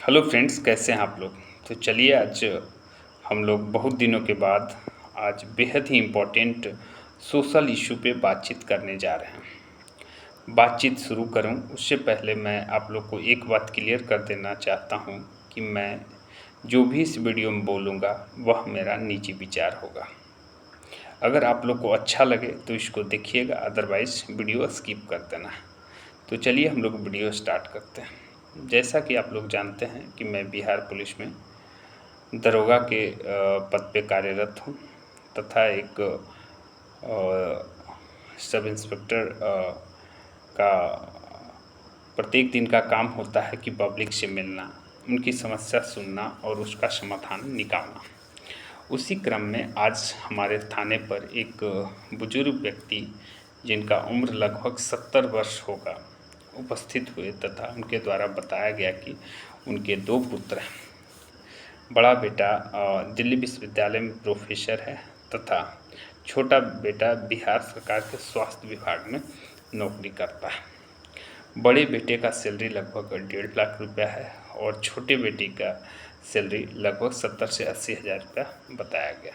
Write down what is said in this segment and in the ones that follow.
Hello friends, कैसे हैं आप लोग। तो चलिए आज हम लोग बहुत दिनों के बाद आज बेहद ही इम्पोर्टेंट सोशल इशू पे बातचीत करने जा रहे हैं। बातचीत शुरू करूं उससे पहले मैं आप लोग को एक बात क्लियर कर देना चाहता हूं कि मैं जो भी इस वीडियो में बोलूँगा वह मेरा निजी विचार होगा। अगर आप लोग को अच्छा लगे तो इसको देखिएगा, अदरवाइज़ वीडियो स्किप कर देना। तो चलिए हम लोग वीडियो स्टार्ट करते हैं। जैसा कि आप लोग जानते हैं कि मैं बिहार पुलिस में दरोगा के पद पे कार्यरत हूँ तथा एक सब इंस्पेक्टर का प्रत्येक दिन का काम होता है कि पब्लिक से मिलना, उनकी समस्या सुनना और उसका समाधान निकालना। उसी क्रम में आज हमारे थाने पर एक बुजुर्ग व्यक्ति जिनका उम्र लगभग 70 वर्ष होगा उपस्थित हुए तथा उनके द्वारा बताया गया कि उनके 2 पुत्र हैं। बड़ा बेटा दिल्ली विश्वविद्यालय में प्रोफेसर है तथा छोटा बेटा बिहार सरकार के स्वास्थ्य विभाग में नौकरी करता है। बड़े बेटे का सैलरी लगभग 1.5 लाख रुपया है और छोटे बेटे का सैलरी लगभग 70 से 80 हज़ार रुपया बताया गया।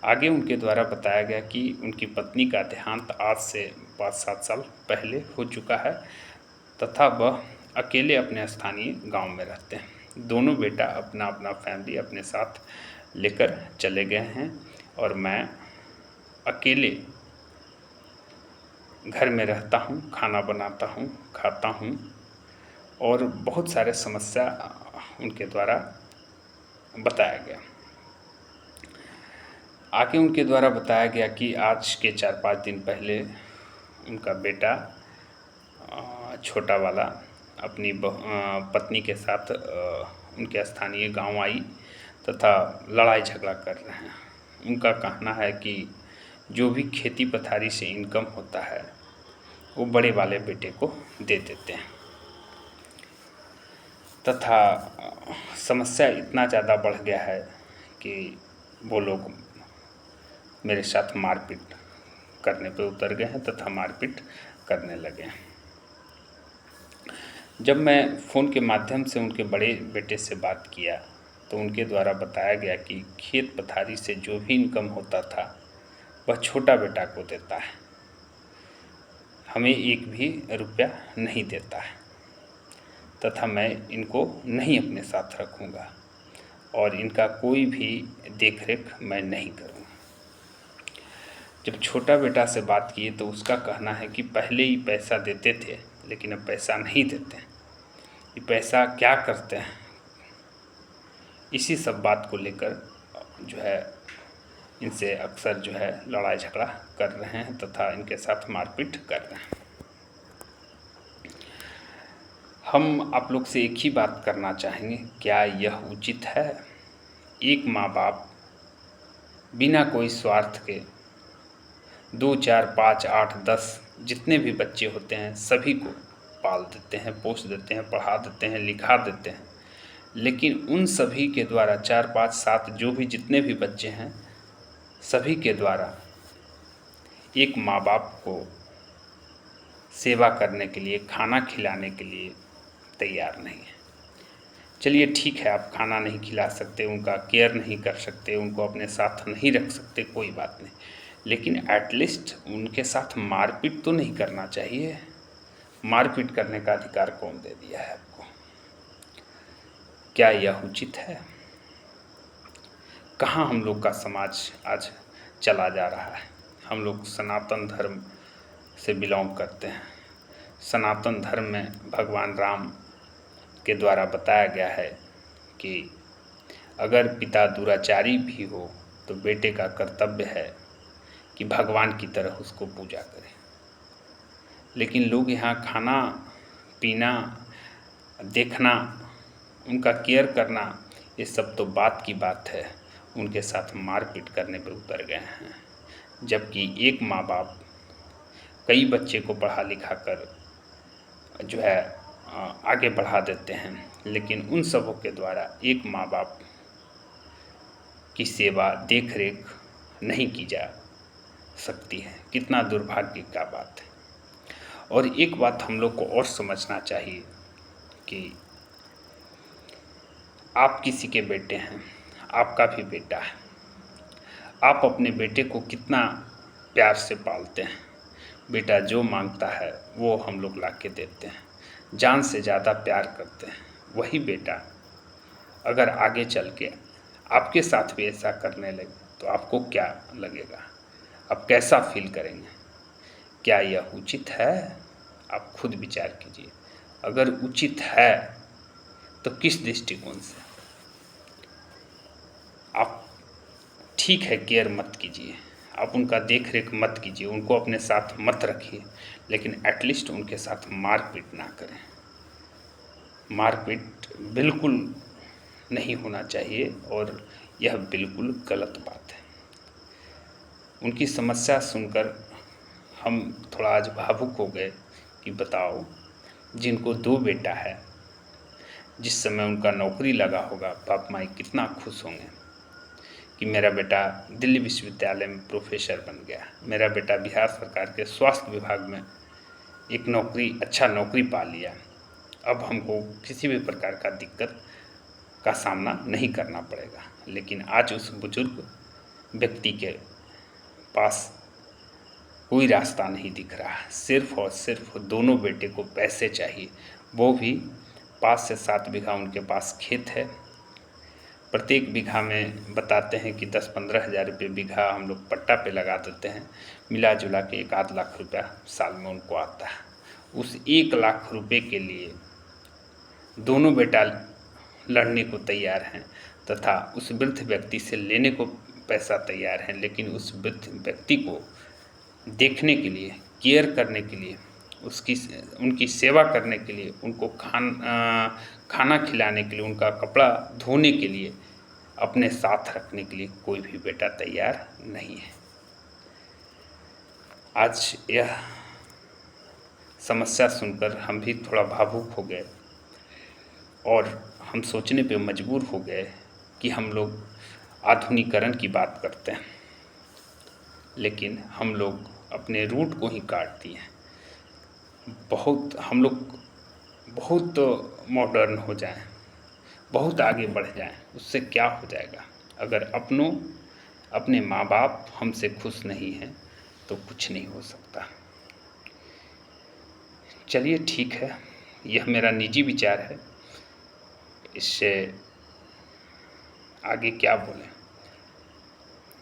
आगे उनके द्वारा बताया गया कि उनकी पत्नी का देहांत आज से 5-7 साल पहले हो चुका है तथा वह अकेले अपने स्थानीय गांव में रहते हैं। दोनों बेटा अपना अपना फैमिली अपने साथ लेकर चले गए हैं और मैं अकेले घर में रहता हूं, खाना बनाता हूं, खाता हूं और बहुत सारे समस्या उनके द्वारा बताया गया। आगे उनके द्वारा बताया गया कि आज के 4-5 दिन पहले उनका बेटा छोटा वाला अपनी पत्नी के साथ उनके स्थानीय गांव आई तथा लड़ाई झगड़ा कर रहे हैं। उनका कहना है कि जो भी खेती पथारी से इनकम होता है वो बड़े वाले बेटे को दे देते हैं तथा समस्या इतना ज़्यादा बढ़ गया है कि वो लोग मेरे साथ मारपीट करने पे उतर गए हैं तथा मारपीट करने लगे हैं। जब मैं फ़ोन के माध्यम से उनके बड़े बेटे से बात किया तो उनके द्वारा बताया गया कि खेत पथारी से जो भी इनकम होता था वह छोटा बेटा को देता है, हमें एक भी रुपया नहीं देता है तथा मैं इनको नहीं अपने साथ रखूँगा और इनका कोई भी देखरेख मैं नहीं करूँगा। जब छोटा बेटा से बात किए तो उसका कहना है कि पहले ही पैसा देते थे लेकिन अब पैसा नहीं देते हैं, ये पैसा क्या करते हैं। इसी सब बात को लेकर जो है इनसे अक्सर जो है लड़ाई झगड़ा कर रहे हैं तथा इनके साथ मारपीट कर रहे हैं। हम आप लोग से एक ही बात करना चाहेंगे, क्या यह उचित है? एक माँ बाप बिना कोई स्वार्थ के 2, 4, 5, 8, 10 जितने भी बच्चे होते हैं सभी को पाल देते हैं, पोस देते हैं, पढ़ा देते हैं, लिखा देते हैं, लेकिन उन सभी के द्वारा 4, 5, 7 जो भी जितने भी बच्चे हैं सभी के द्वारा एक माँ बाप को सेवा करने के लिए, खाना खिलाने के लिए तैयार नहीं है। चलिए ठीक है, आप खाना नहीं खिला सकते, उनका केयर नहीं कर सकते, उनको अपने साथ नहीं रख सकते, कोई बात नहीं, लेकिन एटलीस्ट उनके साथ मारपीट तो नहीं करना चाहिए। मारपीट करने का अधिकार कौन दे दिया है आपको? क्या यह उचित है? कहाँ हम लोग का समाज आज चला जा रहा है? हम लोग सनातन धर्म से बिलोंग करते हैं। सनातन धर्म में भगवान राम के द्वारा बताया गया है कि अगर पिता दुराचारी भी हो तो बेटे का कर्तव्य है कि भगवान की तरह उसको पूजा करें। लेकिन लोग यहाँ खाना पीना, देखना, उनका केयर करना, ये सब तो बात की बात है, उनके साथ मारपीट करने पर उतर गए हैं। जबकि एक माँ बाप कई बच्चे को पढ़ा लिखा कर जो है आगे बढ़ा देते हैं, लेकिन उन सबों के द्वारा एक माँ बाप की सेवा देख रेख नहीं की जा सकती है। कितना दुर्भाग्य का बात है। और एक बात हम लोग को और समझना चाहिए कि आप किसी के बेटे हैं, आपका भी बेटा है। आप अपने बेटे को कितना प्यार से पालते हैं। बेटा जो मांगता है वो हम लोग ला के देते हैं, जान से ज़्यादा प्यार करते हैं। वही बेटा अगर आगे चल के आपके साथ भी ऐसा करने लगे तो आपको क्या लगेगा, आप कैसा फील करेंगे? क्या यह उचित है? आप खुद विचार कीजिए। अगर उचित है तो किस दृष्टिकोण से? आप ठीक है केयर मत कीजिए, आप उनका देख रेख मत कीजिए, उनको अपने साथ मत रखिए, लेकिन एटलीस्ट उनके साथ मारपीट ना करें। मारपीट बिल्कुल नहीं होना चाहिए और यह बिल्कुल गलत बात है। उनकी समस्या सुनकर हम थोड़ा आज भावुक हो गए कि बताओ, जिनको 2 बेटा है, जिस समय उनका नौकरी लगा होगा बाप माई कितना खुश होंगे कि मेरा बेटा दिल्ली विश्वविद्यालय में प्रोफेसर बन गया, मेरा बेटा बिहार सरकार के स्वास्थ्य विभाग में एक अच्छा नौकरी पा लिया, अब हमको किसी भी प्रकार का दिक्कत का सामना नहीं करना पड़ेगा। लेकिन आज उस बुजुर्ग व्यक्ति के पास कोई रास्ता नहीं दिख रहा है। सिर्फ और सिर्फ दोनों बेटे को पैसे चाहिए, वो भी 5 से 7 बीघा उनके पास खेत है। प्रत्येक बीघा में बताते हैं कि 10-15 हज़ार रुपये बीघा हम लोग पट्टा पे लगा देते हैं, मिला जुला के 1 आध लाख रुपया साल में उनको आता है। उस 1 लाख रुपये के लिए दोनों बेटा लड़ने को तैयार हैं तथा उस वृद्ध व्यक्ति से लेने को पैसा तैयार हैं, लेकिन उस वृद्ध व्यक्ति को देखने के लिए, केयर करने के लिए, उनकी सेवा करने के लिए, उनको खाना खिलाने के लिए, उनका कपड़ा धोने के लिए, अपने साथ रखने के लिए कोई भी बेटा तैयार नहीं है। आज यह समस्या सुनकर हम भी थोड़ा भावुक हो गए और हम सोचने पे मजबूर हो गए कि हम लोग आधुनिकीकरण की बात करते हैं, लेकिन हम लोग अपने रूट को ही काट दिए। हम लोग बहुत मॉडर्न हो जाएं, बहुत आगे बढ़ जाएं, उससे क्या हो जाएगा? अगर अपने माँ बाप हमसे खुश नहीं हैं तो कुछ नहीं हो सकता। चलिए ठीक है, यह मेरा निजी विचार है, इससे आगे क्या बोलें।